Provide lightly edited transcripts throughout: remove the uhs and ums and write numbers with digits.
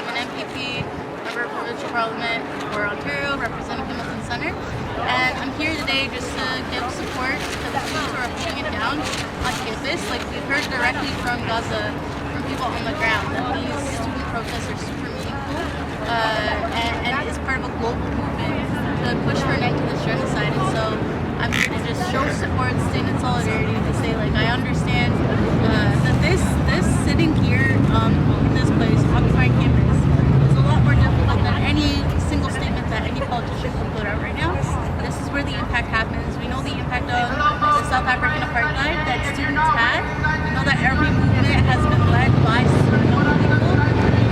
I'm an MPP, member of provincial parliament for Ontario, representing Hamilton Centre, and I'm here today just to give support to the students who are putting it down on campus. Like, we've heard directly from Gaza, from people on the ground, that these student protests are super meaningful, and is part of a global movement to push for an end to this genocide. And so I'm here to just show support, stand in solidarity, to say, like, I understand that this sitting here in this place, occupying campus, is a lot more difficult than any single statement that any politician can put out right now. This is where the impact happens. We know the impact of the South African apartheid that students had. We know that every movement has been led by people who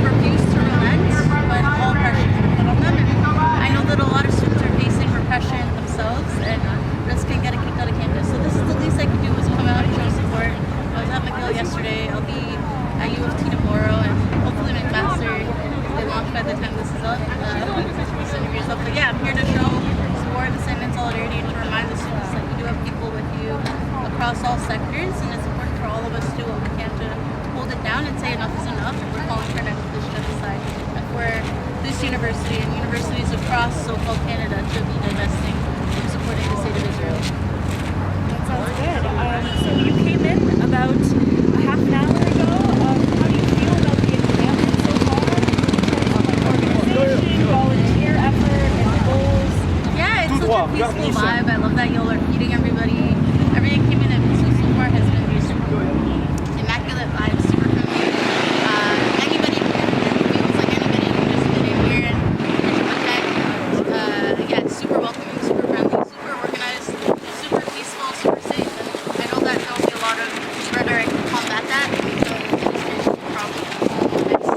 refuse to relent when all pressure is put on them. And I know that a lot of students are facing repression themselves and risking getting kicked out of campus. So this is the least I can do, is come out and show support. I was at McGill yesterday. I'll be at U of T tomorrow, and hopefully McMaster they launch by the time this is up. This interview's up. But yeah, I'm here to show support and stand in solidarity, and to remind the students that you do have people with you across all sectors, and it's important for all of us to do what we can to hold it down and say enough is enough. We're calling for an end to this genocide, and for this university and universities across so-called Canada to be divesting from supporting the state of Israel. That sounds good. So you came in about a half an hour ago. How do you feel about the encampment so far in terms of like organization, volunteer effort, and goals? Yeah, it's such a peaceful vibe. I love that y'all are feeding everybody. Everything came in and so far has been just immaculate vibes, super friendly. Anybody feels like anybody can just get in here and protect. Yeah, it's super welcoming, super friendly, super organized, super peaceful, super safe. And I know that there'll be a lot of rhetoric to combat that probably in the next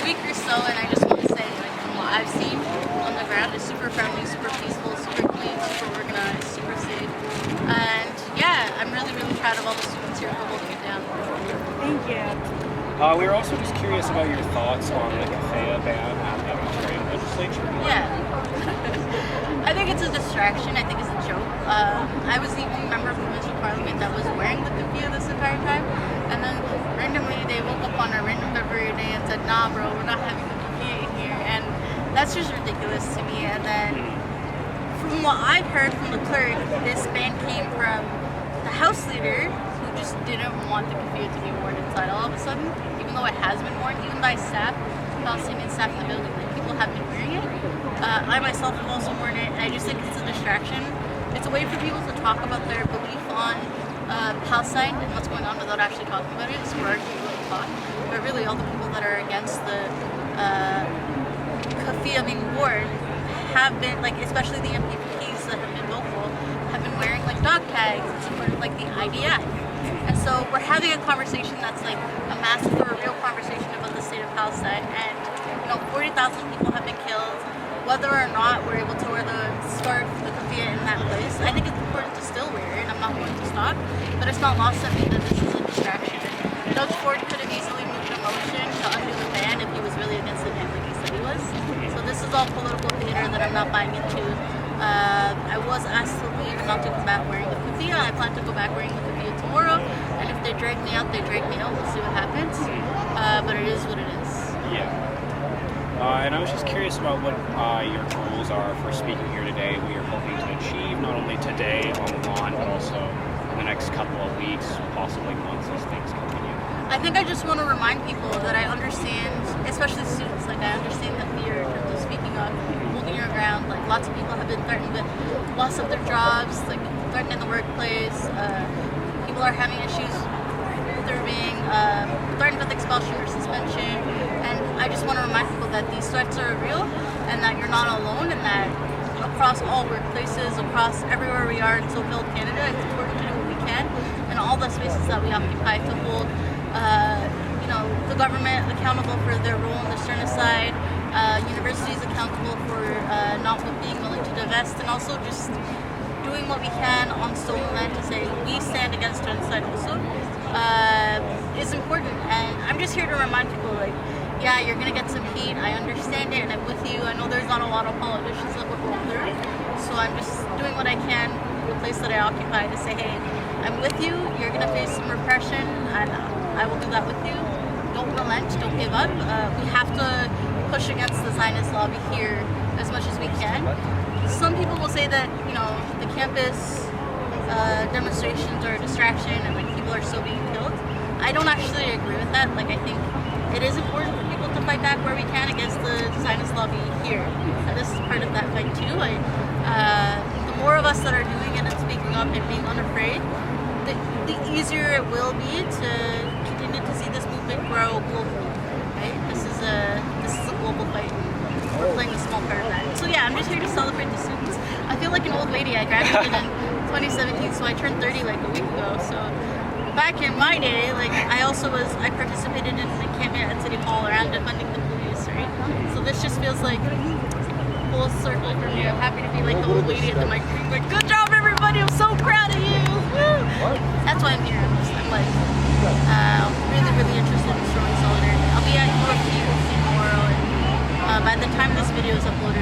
week or so. And I just want to say, like, from what I've seen on the ground, it's super friendly, super peaceful, super clean, super organized, super safe. And yeah, I'm really, really proud of all the students here for holding it down. Thank you. We were also just curious about your thoughts on the keffiyeh ban at the Ontario Legislature. Yeah. I think it's a distraction. I think it's a joke. I was the only member of provincial parliament that was wearing the keffiyeh this entire time. And then randomly they woke up on a random February day and said, nah bro, we're not having the keffiyeh in here. And that's just ridiculous to me. And then from what I've heard from the clerk, this ban came from the House Leader, who just didn't want the keffiyeh to be worn inside all of a sudden, even though it has been worn, even by staff, Palestinian staff in the building. Like, people have been wearing it. I myself have also worn it. I just think it's a distraction. It's a way for people to talk about their belief on Palestine and what's going on without actually talking about it. So we're arguing about the talk. But really, all the people that are against the keffiyeh being worn have been, like, especially the MPPs that have been vocal, have been wearing like dog tags in support of like the IDF. And so we're having a conversation that's like a massive or a real conversation about the state of Palestine. And 40,000 people have been killed. Whether or not we're able to wear the scarf, the keffiyeh in that place, I think it's important to still wear it. I'm not going to stop, but it's not lost on me that this is a distraction. And Doug Ford could have easily moved a motion to undo the ban if he was really against the ban like he said he was. So this is all political theater that I'm not buying into. I was asked to leave and not to come back wearing the keffiyeh. I plan to go back wearing the keffiyeh tomorrow. And if they drag me out, they drag me out. We'll see what happens. But it is what it is. Yeah. And I was just curious about what your goals are for speaking here today, what you're hoping to achieve, not only today on the lawn, but also in the next couple of weeks, possibly months as things continue. I think I just want to remind people that I understand, especially students, like I understand the fear in terms of speaking up, holding your ground. Like, lots of people have been threatened with loss of their jobs, like threatened in the workplace. People are having issues. They're being threatened with expulsion or suspension. And I just want to remind people that these threats are real and that you're not alone, and that across all workplaces, across everywhere we are in so-called Canada, it's important to do what we can in all the spaces that we occupy to hold the government accountable for their role in this genocide, universities accountable for not being willing to divest, and also just doing what we can on stolen land to say we stand against genocide also is important. And I'm just here to remind people, like, yeah, you're gonna get some heat. I understand it, and I'm with you. I know there's not a lot of politicians that would go through, so I'm just doing what I can in the place that I occupy to say, hey, I'm with you. You're gonna face some repression, and I will do that with you. Don't relent, don't give up. We have to push against the Zionist lobby here as much as we can. Some people will say that, you know, the campus demonstrations are a distraction and like people are still being killed. I don't actually agree with that. Like, I think it is important for people to fight back where we can against the Zionist lobby here. And this is part of that fight too. The more of us that are doing it and speaking up and being unafraid, the easier it will be to continue to see this movement grow globally. Right? This is a global fight. We're playing a small part of that. So yeah, I'm just here to celebrate the students. I feel like an old lady. I graduated in 2017, so I turned 30 like a week ago. So back in my day, like I participated in the encampment at City Hall around defunding the police, right? So this just feels like full circle for me. I'm happy to be like the old lady at the mic. Like, good job, everybody! I'm so proud of you. Woo! That's why I'm here. I'm like really interested in showing solidarity. I'll be at UFT tomorrow, and by the time this video is uploaded,